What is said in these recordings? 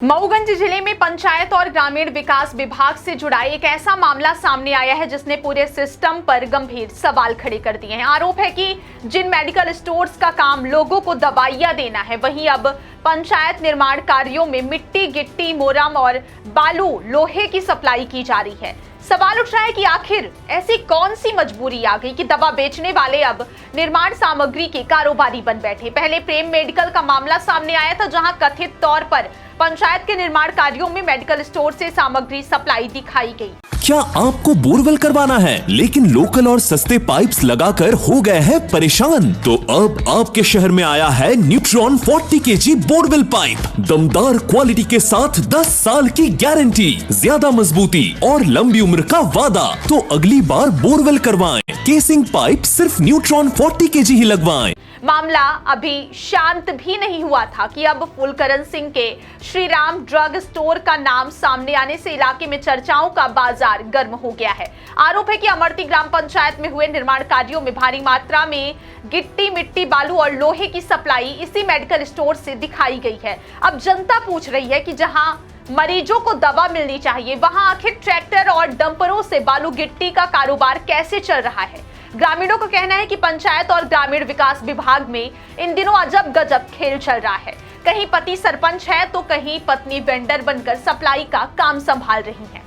मऊगंज जिले में पंचायत और ग्रामीण विकास विभाग से जुड़ा एक ऐसा मामला सामने आया है जिसने पूरे सिस्टम पर गंभीर सवाल खड़े कर दिए हैं। आरोप है कि जिन मेडिकल स्टोर्स का काम लोगों को दवाइयां देना है, वहीं अब पंचायत निर्माण कार्यों में मिट्टी, गिट्टी, मोरम और बालू, लोहे की सप्लाई की जा रही है। सवाल उठ रहा है कि आखिर ऐसी कौन सी मजबूरी आ गई कि दवा बेचने वाले अब निर्माण सामग्री के कारोबारी बन बैठे। पहले प्रेम मेडिकल का मामला सामने आया था, जहां कथित तौर पर पंचायत के निर्माण कार्यों में मेडिकल स्टोर से सामग्री सप्लाई दिखाई गई। क्या आपको बोरवेल करवाना है लेकिन लोकल और सस्ते पाइप्स लगाकर हो गए हैं परेशान? तो अब आपके शहर में आया है न्यूट्रॉन 40 kg बोरवेल पाइप। दमदार क्वालिटी के साथ 10 साल की गारंटी, ज्यादा मजबूती और लंबी उम्र का वादा। तो अगली बार बोरवेल करवाएं, केसिंग पाइप सिर्फ न्यूट्रॉन 40 kg ही लगवाएं। मामला अभी शांत भी नहीं हुआ था कि अब फुलकरण सिंह के श्री राम ड्रग स्टोर का नाम सामने आने से इलाके में चर्चाओं का बाजार गर्म हो गया है। आरोप है कि अमरती ग्राम पंचायत में हुए निर्माण कार्यों में भारी मात्रा में गिट्टी, मिट्टी, बालू और लोहे की सप्लाई इसी मेडिकल स्टोर से दिखाई गई है। अब जनता पूछ रही है कि जहां मरीजों को दवा मिलनी चाहिए, वहां आखिर ट्रैक्टर और डंपरों से बालू गिट्टी का कारोबार कैसे चल रहा है। ग्रामीणों का कहना है कि पंचायत और ग्रामीण विकास विभाग में इन दिनों अजब गजब खेल चल रहा है। कहीं पति सरपंच है तो कहीं पत्नी वेंडर बनकर सप्लाई का काम संभाल रही है।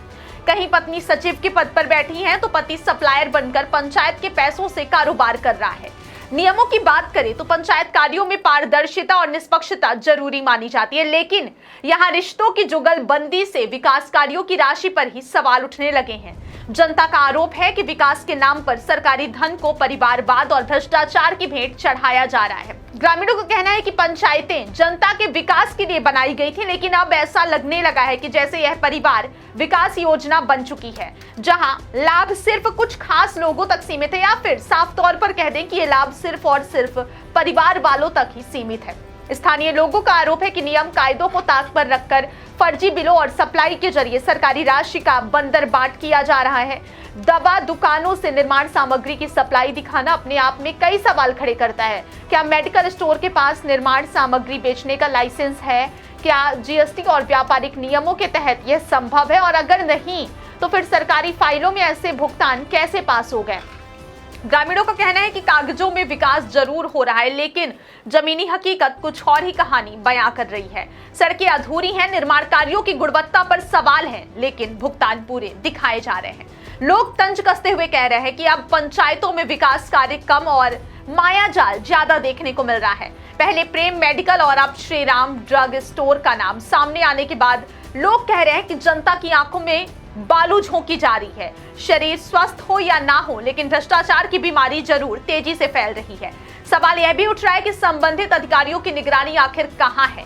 कहीं पत्नी सचिव के पद पर बैठी है तो पति सप्लायर बनकर पंचायत के पैसों से कारोबार कर रहा है। नियमों की बात करें तो पंचायत कार्यों में पारदर्शिता और निष्पक्षता जरूरी मानी जाती है, लेकिन यहाँ रिश्तों की जुगलबंदी से विकास कार्यों की राशि पर ही सवाल उठने लगे हैं। जनता का आरोप है कि विकास के नाम पर सरकारी धन को परिवारवाद और भ्रष्टाचार की भेंट चढ़ाया जा रहा है। ग्रामीणों का कहना है कि पंचायतें जनता के विकास के लिए बनाई गई थी, लेकिन अब ऐसा लगने लगा है कि जैसे यह परिवार विकास योजना बन चुकी है, जहां लाभ सिर्फ कुछ खास लोगों तक सीमित है, या फिर साफ तौर पर कह दें कि ये लाभ सिर्फ और सिर्फ परिवार वालों तक ही सीमित है। स्थानीय लोगों का आरोप है कि नियम कायदों को ताक पर रखकर फर्जी बिलों और सप्लाई के जरिए सरकारी राशि का बंदरबाट किया जा रहा है। दवा दुकानों से निर्माण सामग्री की सप्लाई दिखाना अपने आप में कई सवाल खड़े करता है। क्या मेडिकल स्टोर के पास निर्माण सामग्री बेचने का लाइसेंस है? क्या जीएसटी और व्यापारिक नियमों के तहत यह संभव है? और अगर नहीं तो फिर सरकारी फाइलों में ऐसे भुगतान कैसे पास हो गए? ग्रामीणों का कहना है कि कागजों में विकास जरूर हो रहा है, लेकिन जमीनी हकीकत कुछ और ही कहानी बयां कर रही है। सड़कें अधूरी हैं, निर्माण कार्यों की गुणवत्ता पर सवाल है, लेकिन भुगतान पूरे दिखाए जा रहे हैं। लोग तंज कसते हुए कह रहे हैं कि अब पंचायतों में विकास कार्य कम और मायाजाल ज्यादा देखने को मिल रहा है। पहले प्रेम मेडिकल और अब श्री राम ड्रग स्टोर का नाम सामने आने के बाद लोग कह रहे हैं कि जनता की आंखों में बालू झोंकी जा रही है। शरीर स्वस्थ हो या ना हो, लेकिन भ्रष्टाचार की बीमारी जरूर तेजी से फैल रही है। सवाल यह भी उठ रहा है कि संबंधित अधिकारियों की निगरानी आखिर कहां है?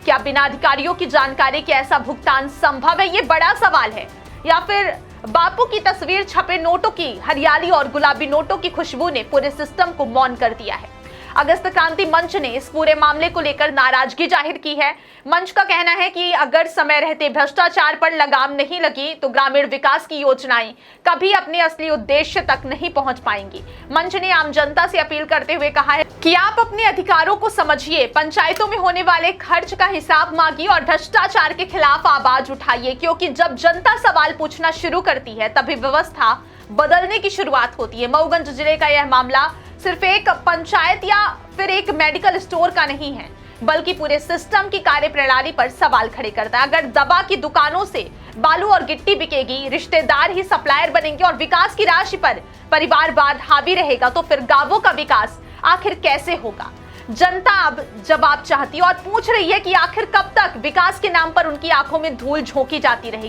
क्या बिना अधिकारियों की जानकारी के ऐसा भुगतान संभव है? ये बड़ा सवाल है। या फिर बापू की तस्वीर छपे नोटों की हरियाली और गुलाबी नोटों की खुशबू ने पूरे सिस्टम को मौन कर दिया है? अगस्त क्रांति मंच ने इस पूरे मामले को लेकर नाराजगी जाहिर की है। मंच का कहना है कि अगर समय रहते भ्रष्टाचार पर लगाम नहीं लगी तो ग्रामीण विकास की योजनाएं कभी अपने असली उद्देश्य तक नहीं पहुंच पाएंगी। मंच ने आम जनता से अपील करते हुए कहा है कि आप अपने अधिकारों को समझिए, पंचायतों में होने वाले खर्च का हिसाब मांगिए और भ्रष्टाचार के खिलाफ आवाज उठाइए, क्योंकि जब जनता सवाल पूछना शुरू करती है तभी व्यवस्था बदलने की शुरुआत होती है। मऊगंज जिले का यह मामला सिर्फ एक पंचायत या फिर एक मेडिकल स्टोर का नहीं है, बल्कि पूरे सिस्टम की कार्यप्रणाली पर सवाल खड़े करता है। अगर दवा की दुकानों से बालू और गिट्टी बिकेगी, रिश्तेदार ही सप्लायर बनेंगे और विकास की राशि पर परिवारवाद हावी रहेगा, तो फिर गांवों का विकास आखिर कैसे होगा? जनता अब जवाब चाहती है और पूछ रही है कि आखिर कब तक विकास के नाम पर उनकी आंखों में धूल झोंकी जाती रहेगी।